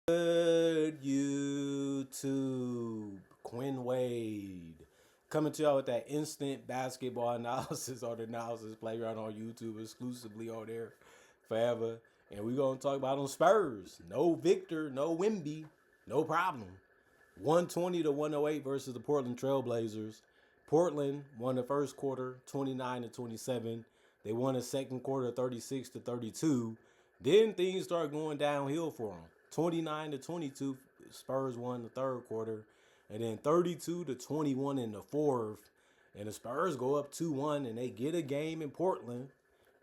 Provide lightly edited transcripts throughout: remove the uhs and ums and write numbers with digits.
Good YouTube, Quinn Wade coming to y'all with that instant basketball analysis on the Analysis Playground on YouTube, exclusively on there forever. And we're gonna talk about them Spurs. No Victor, no Wimby, no problem. 120 to 108 versus the Portland Trailblazers. Portland won the first quarter 29 to 27. They won the second quarter 36 to 32. Then things start going downhill for them. 29 to 22, Spurs won the third quarter, and then 32 to 21 in the fourth. And the Spurs go up 2-1, and they get a game in Portland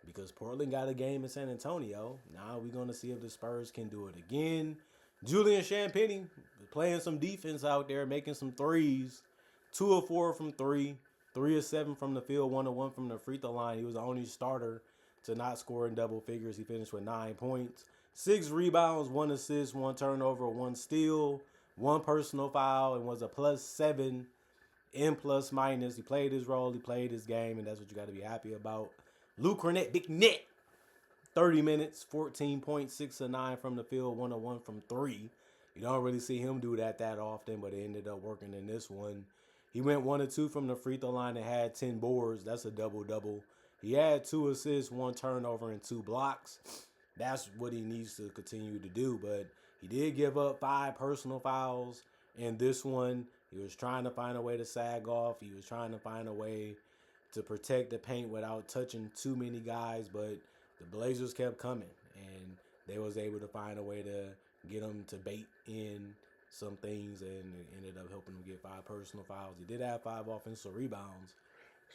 because Portland got a game in San Antonio. Now we're going to see if the Spurs can do it again. Julian Champagnie playing some defense out there, making some threes. 2 of 4 from 3, 3 of 7 from the field, 1 of 1 from the free throw line. He was the only starter to not score in double figures. He finished with 9 points, 6 rebounds, 1 assist, 1 turnover, 1 steal, 1 personal foul, and was a +7 in plus minus. He played his role, he played his game, and that's what you got to be happy about. Luke Cornett, big net, 30 minutes, 14 points, 6 of 9 from the field, 1 of 1 from 3. You don't really see him do that often, but it ended up working in this one. He went 1 of 2 from the free throw line and had 10 boards. That's a double-double. He had 2 assists, 1 turnover, and 2 blocks. That's what he needs to continue to do, but he did give up 5 personal fouls in this one. He was trying to find a way to sag off. He was trying to find a way to protect the paint without touching too many guys, but the Blazers kept coming, and they was able to find a way to get him to bait in some things, and it ended up helping him get 5 personal fouls. He did have 5 offensive rebounds,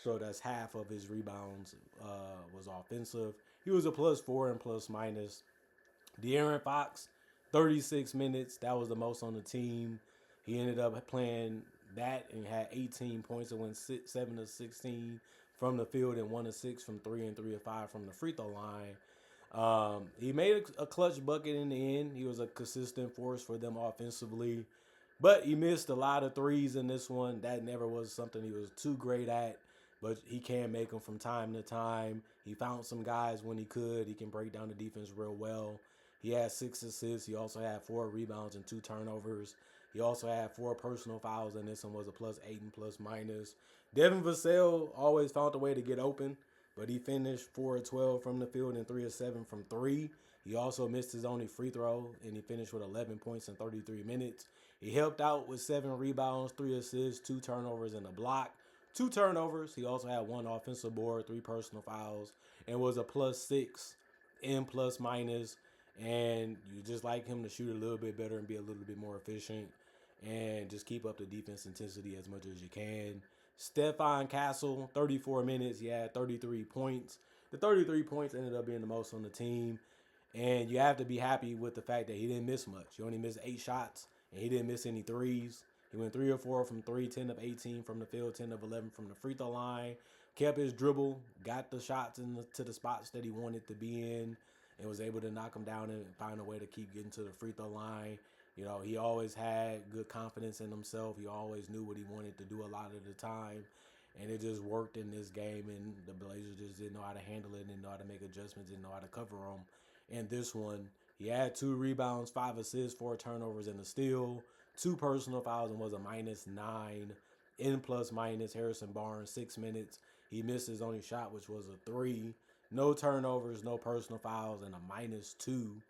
so that's half of his rebounds was offensive. He was a +4 and plus minus. De'Aaron Fox, 36 minutes. That was the most on the team. He ended up playing that and had 18 points and went 7 of 16 from the field and 1 of 6 from 3 and 3 of 5 from the free throw line. He made a clutch bucket in the end. He was a consistent force for them offensively. But he missed a lot of threes in this one. That never was something he was too great at. But he can make them from time to time. He found some guys when he could. He can break down the defense real well. He had 6 assists. He also had 4 rebounds and 2 turnovers. He also had 4 personal fouls in this one, was a +8 and plus minus. Devin Vassell always found a way to get open, but he finished 4 of 12 from the field and 3 of 7 from 3. He also missed his only free throw, and he finished with 11 points in 33 minutes. He helped out with 7 rebounds, 3 assists, 2 turnovers, and a block. 2 turnovers. He also had 1 offensive board, 3 personal fouls, and was a +6 in plus minus. And you just like him to shoot a little bit better and be a little bit more efficient and just keep up the defense intensity as much as you can. Stephon Castle, 34 minutes. He had 33 points. The 33 points ended up being the most on the team. And you have to be happy with the fact that he didn't miss much. He only missed 8 shots, and he didn't miss any threes. He went 3 of 4 from 3, 10 of 18 from the field, 10 of 11 from the free throw line. Kept his dribble, got the shots to the spots that he wanted to be in, and was able to knock them down and find a way to keep getting to the free throw line. You know, he always had good confidence in himself. He always knew what he wanted to do a lot of the time. And it just worked in this game, and the Blazers just didn't know how to handle it, didn't know how to make adjustments, didn't know how to cover them. And this one, he had 2 rebounds, 5 assists, 4 turnovers, and a steal, 2 personal fouls, and was a -9 in plus minus. Harrison Barnes, 6 minutes. He missed his only shot, which was a 3. No turnovers, no personal fouls, and a -2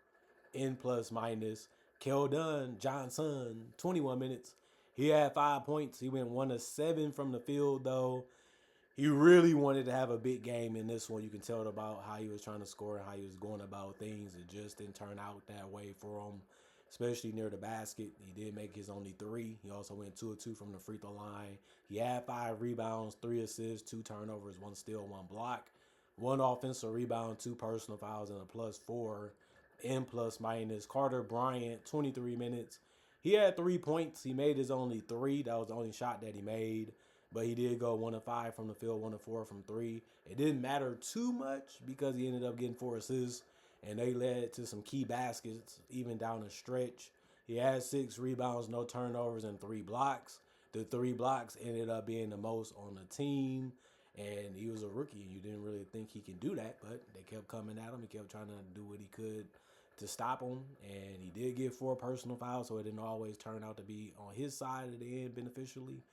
in plus minus. Keldon Johnson, 21 minutes. He had 5 points. He went 1 of 7 from the field, though. He really wanted to have a big game in this one. You can tell about how he was trying to score and how he was going about things. It just didn't turn out that way for him, especially near the basket. He did make his only 3. He also went 2 of 2 from the free throw line. He had 5 rebounds, 3 assists, 2 turnovers, 1 steal, 1 block, 1 offensive rebound, 2 personal fouls, and a +4 in plus minus. Carter Bryant, 23 minutes. He had 3 points. He made his only 3. That was the only shot that he made. But he did go 1 of 5 from the field, 1 of 4 from 3. It didn't matter too much because he ended up getting 4 assists, and they led to some key baskets, even down the stretch. He had 6 rebounds, no turnovers, and 3 blocks. The 3 blocks ended up being the most on the team, and he was a rookie. You didn't really think he could do that, but they kept coming at him. He kept trying to do what he could to stop him, and he did get 4 personal fouls, so it didn't always turn out to be on his side of the end beneficially.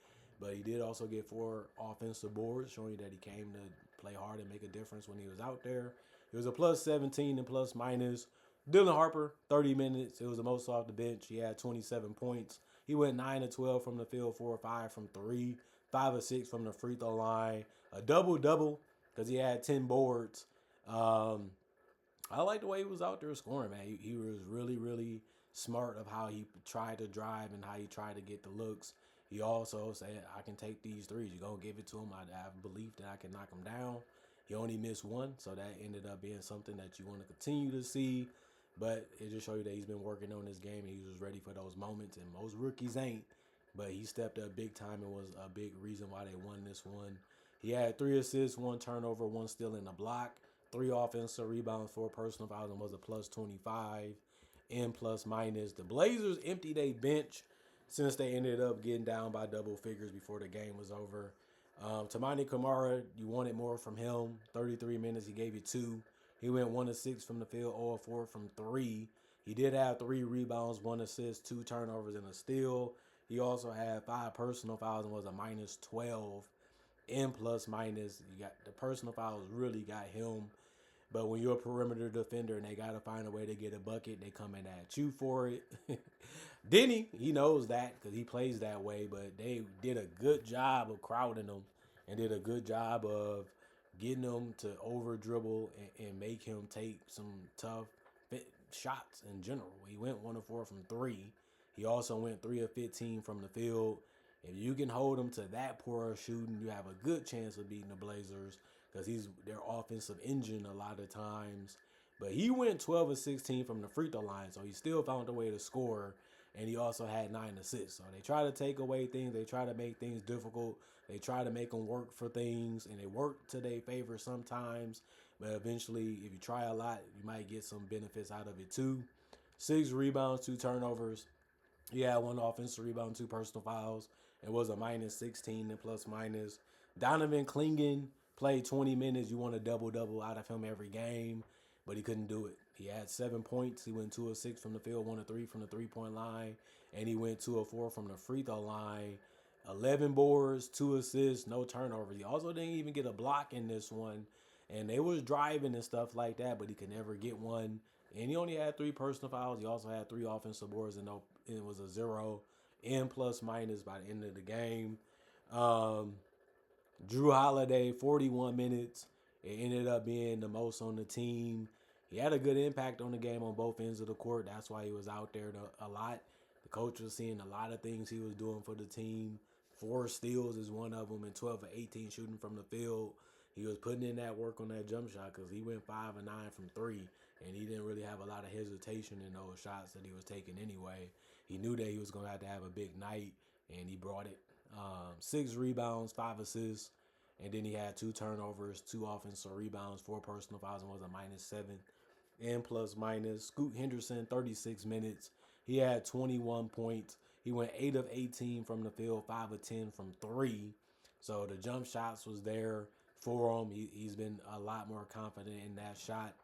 But he did also get 4 offensive boards, showing you that he came to play hard and make a difference when he was out there. It was a plus 17 and plus minus. Dylan Harper, 30 minutes. It was the most off the bench. He had 27 points. He went 9 of 12 from the field, 4 or 5 from 3, 5 or 6 from the free throw line. A double-double because he had 10 boards. I like the way he was out there scoring, man. He was really, really smart of how he tried to drive and how he tried to get the looks. He also said, I can take these threes. You're going to give it to him. I have belief that I can knock him down. He only missed 1, so that ended up being something that you want to continue to see. But it just shows you that he's been working on this game and he was ready for those moments. And most rookies ain't. But he stepped up big time and was a big reason why they won this one. He had 3 assists, 1 turnover, 1 steal in the block, 3 offensive rebounds, 4 personal fouls, and was a plus 25 and plus minus. The Blazers emptied their bench since they ended up getting down by double figures before the game was over. Tamani Kamara, you wanted more from him. 33 minutes, he gave you 2. He went 1 of 6 from the field, 0 of 4 from 3. He did have 3 rebounds, 1 assist, 2 turnovers, and a steal. He also had 5 personal fouls and was a minus 12 and plus minus. You got the personal fouls really got him. But when you're a perimeter defender and they got to find a way to get a bucket, they come in at you for it. Denny, he knows that because he plays that way, but they did a good job of crowding him and did a good job of getting him to over dribble and make him take some tough shots in general. He went 1 of 4 from 3. He also went 3 of 15 from the field. If you can hold him to that poor shooting, you have a good chance of beating the Blazers because he's their offensive engine a lot of times. But he went 12 of 16 from the free throw line, so he still found a way to score, and he also had 9 assists. So they try to take away things. They try to make things difficult. They try to make them work for things, and they work to their favor sometimes. But eventually, if you try a lot, you might get some benefits out of it too. 6 rebounds, 2 turnovers. He had 1 offensive rebound, 2 personal fouls. It was a minus 16 and plus minus. Donovan Clingan played 20 minutes. You want a double-double out of him every game, but he couldn't do it. He had 7 points. He went 2 of 6 from the field, 1 of 3 from the three-point line, and he went 2 of 4 from the free throw line. 11 boards, 2 assists, no turnovers. He also didn't even get a block in this one, and they was driving and stuff like that, but he could never get one. And he only had 3 personal fouls. He also had 3 offensive boards, and it was a 0 and plus minus by the end of the game. Drew Holiday, 41 minutes. It ended up being the most on the team. He had a good impact on the game on both ends of the court. That's why he was out there a lot. The coach was seeing a lot of things he was doing for the team. 4 steals is one of them, and 12 of 18 shooting from the field. He was putting in that work on that jump shot because he went 5 of 9 from 3, and he didn't really have a lot of hesitation in those shots that he was taking anyway. He knew that he was going to have a big night, and he brought it. 6 rebounds, 5 assists, and then he had 2 turnovers, 2 offensive rebounds, 4 personal fouls, and was a minus 7 and plus minus. Scoot Henderson, 36 minutes. He had 21 points. He went 8 of 18 from the field, 5 of 10 from 3. So the jump shots was there for him. He's been a lot more confident in that shot,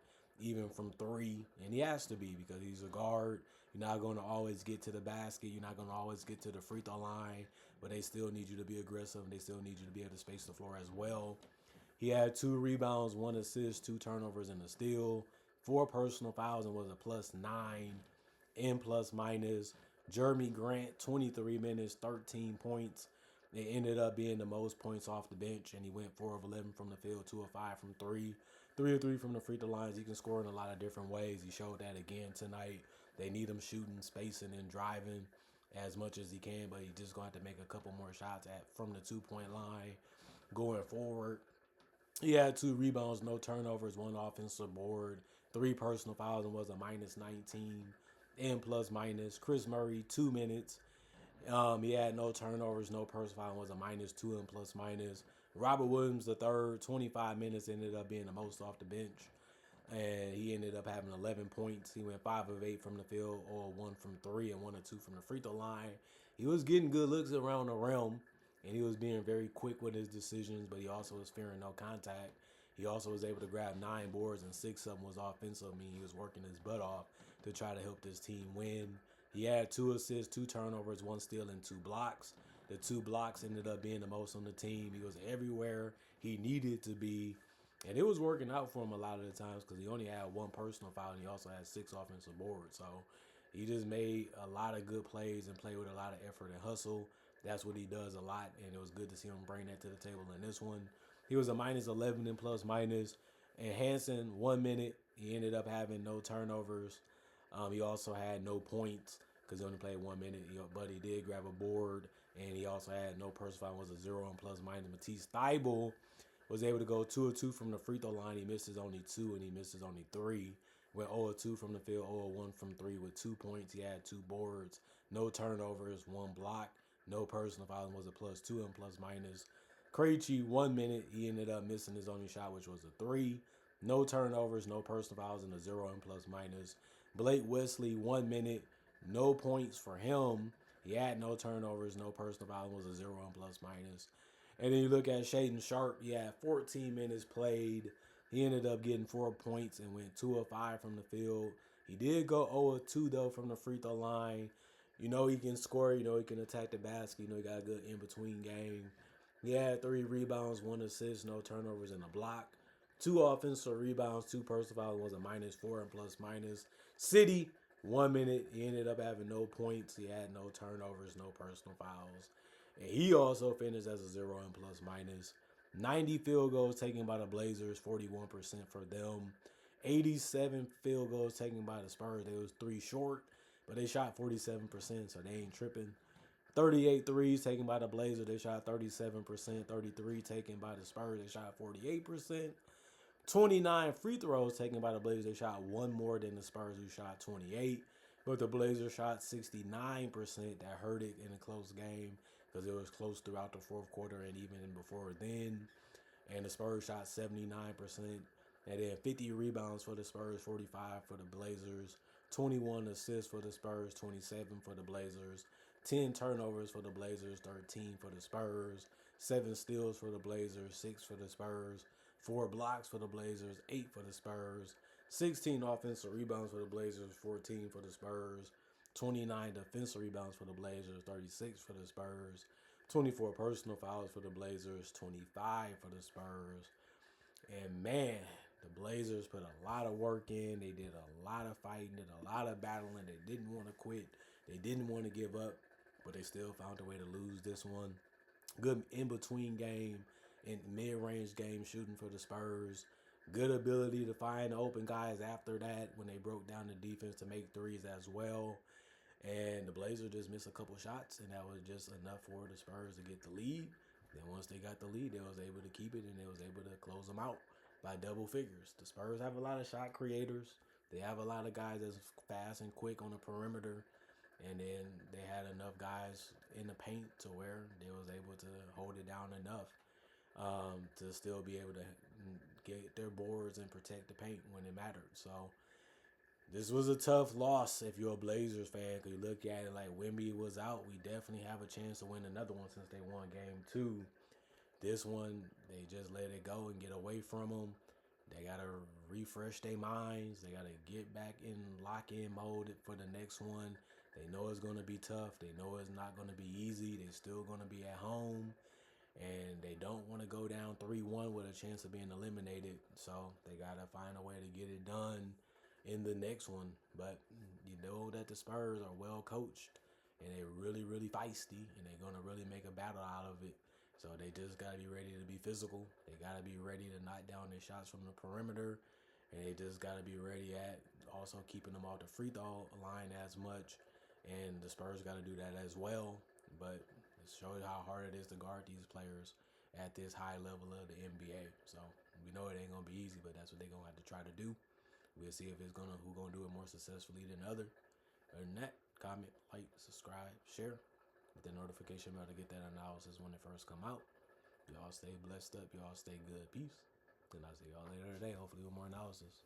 even from 3. And he has to be because he's a guard. You're not going to always get to the basket. You're not going to always get to the free throw line. But they still need you to be aggressive. And they still need you to be able to space the floor as well. He had 2 rebounds, 1 assist, 2 turnovers, and a steal. 4 personal fouls and was a plus 9 and plus minus. Jeremy Grant, 23 minutes, 13 points. It ended up being the most points off the bench, and he went 4 of 11 from the field, 2 of 5 from 3, 3 of 3 from the free throw lines. He can score in a lot of different ways. He showed that again tonight. They need him shooting, spacing, and driving as much as he can, but he's just going to have to make a couple more shots from the 2-point line going forward. He had 2 rebounds, no turnovers, 1 offensive board, 3 personal fouls, and was a minus 19 and plus minus. Chris Murray, 2 minutes. He had no turnovers, no personal foul, was a minus 2 and plus minus. Robert Williams III, 25 minutes, ended up being the most off the bench. And he ended up having 11 points. He went 5 of 8 from the field, or 1 from 3 and 1 of 2 from the free throw line. He was getting good looks around the rim, and he was being very quick with his decisions, but he also was fearing no contact. He also was able to grab 9 boards, and 6 of them was offensive. I mean, he was working his butt off. to try to help this team win. He had 2 assists, 2 turnovers, 1 steal, and 2 blocks. The 2 blocks ended up being the most on the team. He was everywhere he needed to be. And it was working out for him a lot of the times because he only had 1 personal foul and he also had 6 offensive boards. So he just made a lot of good plays and played with a lot of effort and hustle. That's what he does a lot, and it was good to see him bring that to the table in this one. He was a -11 in plus minus. And Hansen, 1 minute, he ended up having no turnovers. He also had no points because he only played 1 minute, but he did grab a board, and he also had no personal foul. Was a 0 in plus minus. Matisse Thybulle was able to go 2 of 2 from the free throw line. He misses only 2, and he misses only 3. Went 0 of 2 from the field, 0 of 1 from 3 with 2 points. He had 2 boards, no turnovers, 1 block, no personal foul. Was a +2 in plus minus. Krejci, 1 minute, he ended up missing his only shot, which was a 3. No turnovers, no personal fouls, and a 0 in plus minus. Blake Wesley, 1 minute, no points for him. He had no turnovers, no personal fouls, was a 0 in plus minus. And then you look at Shaedon Sharpe, he had 14 minutes played. He ended up getting 4 points and went 2 of 5 from the field. He did go 0 of 2, though, from the free throw line. You know he can score. You know he can attack the basket. You know he got a good in-between game. He had 3 rebounds, 1 assist, no turnovers, and a block. 2 offensive rebounds, 2 personal fouls, was a -4 in plus minus. City, 1 minute. He ended up having no points. He had no turnovers, no personal fouls. And he also finished as a 0 in plus minus. 90 field goals taken by the Blazers, 41% for them. 87 field goals taken by the Spurs. They was 3 short, but they shot 47%, so they ain't tripping. 38 threes taken by the Blazers. They shot 37%. 33 taken by the Spurs. They shot 48%. 29 free throws taken by the Blazers. They shot 1 more than the Spurs, who shot 28. But the Blazers shot 69%. That hurt it in a close game because it was close throughout the fourth quarter and even before then. And the Spurs shot 79%. And then 50 rebounds for the Spurs, 45 for the Blazers. 21 assists for the Spurs, 27 for the Blazers. 10 turnovers for the Blazers, 13 for the Spurs. 7 steals for the Blazers, 6 for the Spurs. 4 blocks for the Blazers, 8 for the Spurs. 16 offensive rebounds for the Blazers, 14 for the Spurs. 29 defensive rebounds for the Blazers, 36 for the Spurs. 24 personal fouls for the Blazers, 25 for the Spurs. And man, the Blazers put a lot of work in. They did a lot of fighting, did a lot of battling. They didn't want to quit. They didn't want to give up, but they still found a way to lose this one. Good in-between game and mid-range game shooting for the Spurs. Good ability to find open guys after that when they broke down the defense to make threes as well. And the Blazers just missed a couple shots, and that was just enough for the Spurs to get the lead. Then once they got the lead, they was able to keep it, and they was able to close them out by double figures. The Spurs have a lot of shot creators. They have a lot of guys that's fast and quick on the perimeter. And then they had enough guys in the paint to where they was able to hold it down enough to still be able to get their boards and protect the paint when it mattered. So this was a tough loss if you're a Blazers fan, because you look at it like Wemby was out. We definitely have a chance to win another one since they won game 2. This one, they just let it go and get away from them. They got to refresh their minds. They got to get back in lock-in mode for the next one. They know it's going to be tough. They know it's not going to be easy. They're still going to be at home. And they don't want to go down 3-1 with a chance of being eliminated. So they got to find a way to get it done in the next one. But you know that the Spurs are well coached. And they're really, really feisty. And they're going to really make a battle out of it. So they just got to be ready to be physical. They got to be ready to knock down their shots from the perimeter. And they just got to be ready at also keeping them off the free throw line as much. And the Spurs got to do that as well. But it shows how hard it is to guard these players at this high level of the NBA. So we know it ain't going to be easy, but that's what they're going to have to try to do. We'll see if who's going to do it more successfully than other. Other than that, comment, like, subscribe, share. Hit the notification bell to get that analysis when it first come out. Y'all stay blessed up. Y'all stay good. Peace. Then I'll see y'all later today, hopefully with more analysis.